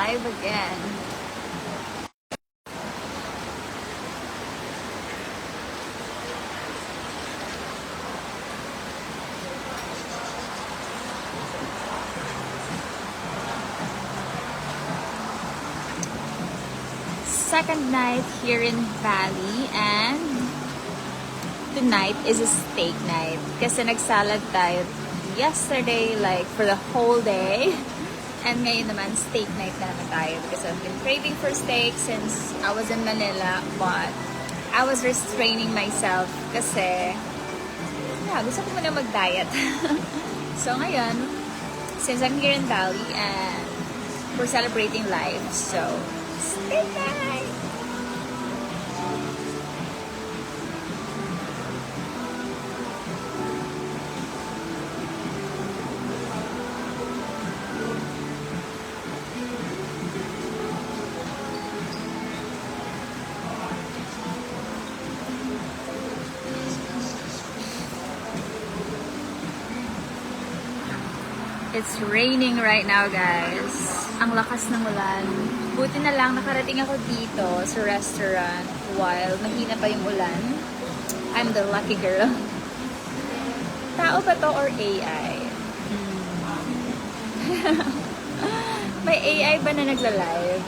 live again. Second night here in Bali, and tonight is a steak night. Kasi nagsalad tayo yesterday, like for the whole day. And ngayon naman, steak night na naman tayo because I've been craving for steak since I was in Manila, but I was restraining myself kasi gusto ko muna mag-diet. So ngayon, since I'm here in Bali and we're celebrating life, so steak night! It's raining right now, guys. Ang lakas ng ulan. Buti na lang nakarating ako dito sa restaurant while mahina pa yung ulan. I'm the lucky girl. Tao ba to or AI? May AI ba na nagla-live?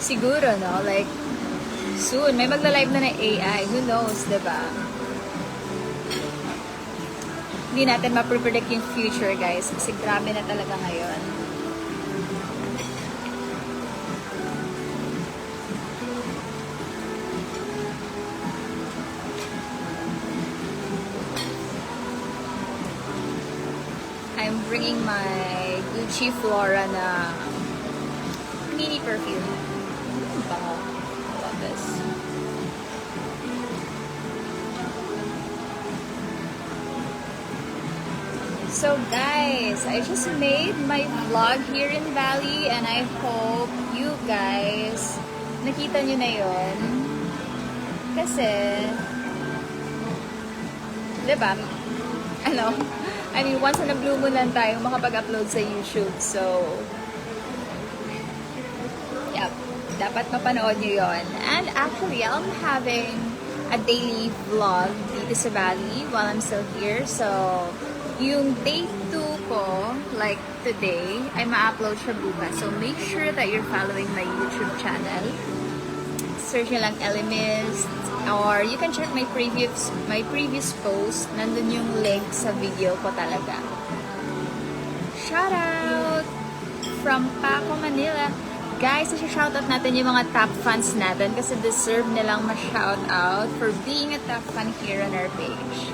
Siguro, no? Like, soon, may magla-live na ng AI. Who knows, diba? Hindi natin ma-predict yung future, guys. Kasi grabe na talaga ngayon. I'm bringing my Gucci Flora na mini perfume. Bango. I love this. So guys, I just made my vlog here in Bali and I hope you guys nakita nyo na yun. Kasi, diba? I mean, once in a blue moon lang tayo makapag-upload sa YouTube. So, yep, dapat mapanood nyo yun. And actually, I'm having a daily vlog dito sa Bali while I'm still here. So, yung day 2 ko, like today, ay ma-upload siya bukas. So, make sure that you're following my YouTube channel. Search nyo lang Elimist. Or you can check my previous post. Nandun yung link sa video ko talaga. Shout out from Paco, Manila. Guys, shoutout natin yung mga top fans natin kasi deserve nilang ma-shout out for being a top fan here on our page.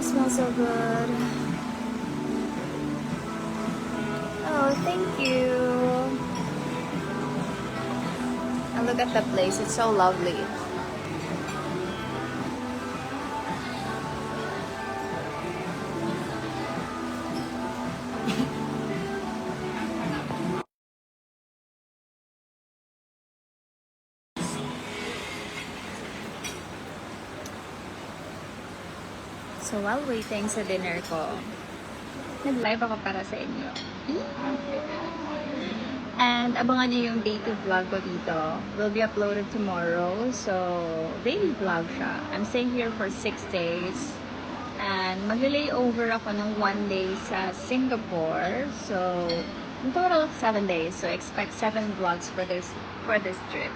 Smells so good. Oh, thank you. And look at the place. It's so lovely. So, while waiting sa dinner ko, nag-live ako para sa inyo. And abangan niyo yung day 2 vlog ko dito. Will be uploaded tomorrow. So, daily vlog siya. I'm staying here for 6 days. And mag-layover ako ng 1 day sa Singapore. So, in total 7 days. So, expect 7 vlogs for this trip.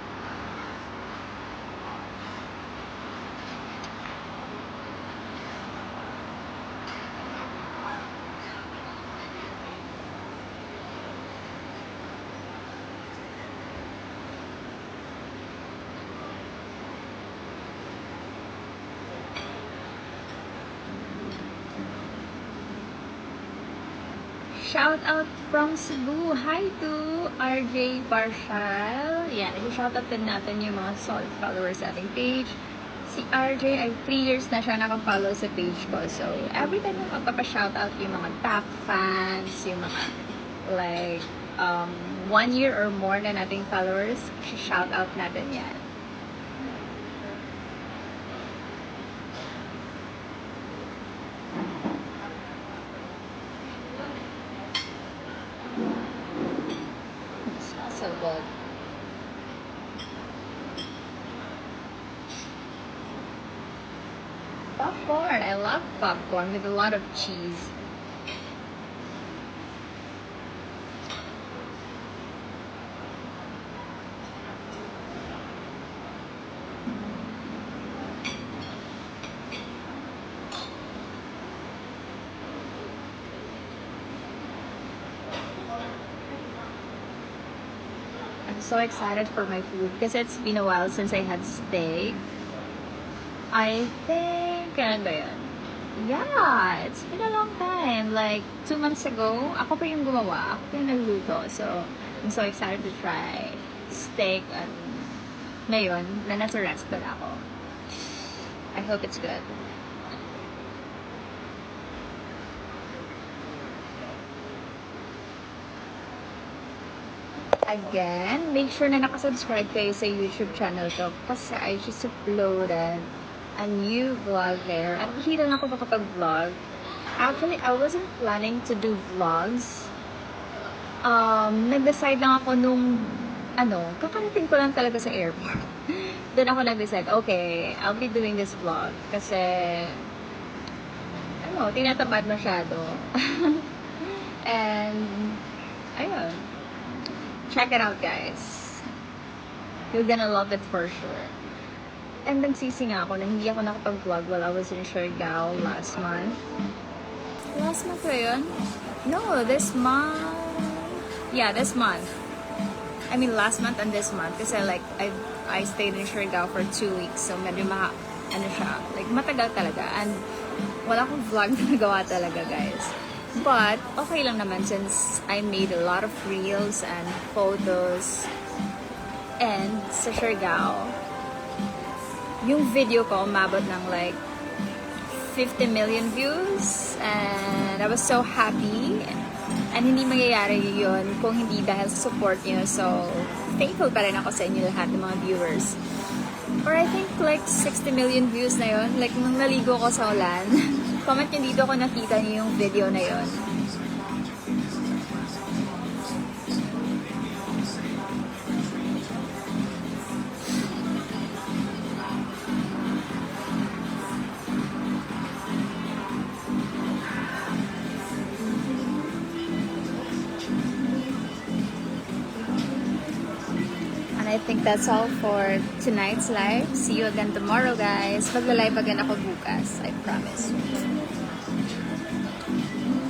Shout out from Cebu. Hi to RJ Barshal. Yan, i-shout out din natin yung mga solid followers sa ating page. Si RJ ay 3 years na siya nakapollow sa page ko. So, every time na magpapa-shout out yung mga top fans, yung mga like 1 year or more na nating followers, shout out natin yan. So good. Popcorn. I love popcorn with a lot of cheese. I'm so excited for my food because it's been a while since I had steak. I think, kailan ba yun? Yeah, it's been a long time. Like, 2 months ago, ako pa yung gumawa. Ako pa yung nagluto. So, I'm so excited to try steak. And ngayon, na nasa restaurant ako. I hope it's good. Again, make sure na nakasubscribe kayo sa YouTube channel ko kasi I just uploaded a new vlog there. At hindi lang ako makapag-vlog. Actually, I wasn't planning to do vlogs. Nag-decide lang ako nung, kakarating ko lang talaga sa airport. Doon ako nag-decide, okay, I'll be doing this vlog. Kasi, tinatamad masyado. And, ayun. Check it out, guys. You're gonna love it for sure. And nagsisi nga ako na hindi ako nakapag-vlog while I was in Siargao last month. Last month ba yun? No, this month. Yeah, this month. I mean, last month and this month. Kasi like, I stayed in Siargao for 2 weeks. So, medyo like, matagal talaga. And wala akong vlog na nagawa talaga, guys. But, okay lang naman since I made a lot of reels and photos. And sa Siargao, yung video ko umabot ng like 50 million views. And I was so happy. And hindi mangyayari yun kung hindi dahil sa support nyo. So, thankful pa rin ako sa inyo lahat ng mga viewers. Or I think like 60 million views na yun. Like, nung naligo ko sa ulan. Comment nyo dito kung nakita nyo yung video na yun. And I think that's all for tonight's live. See you again tomorrow, guys. Magla-live again ako bukas. I promise.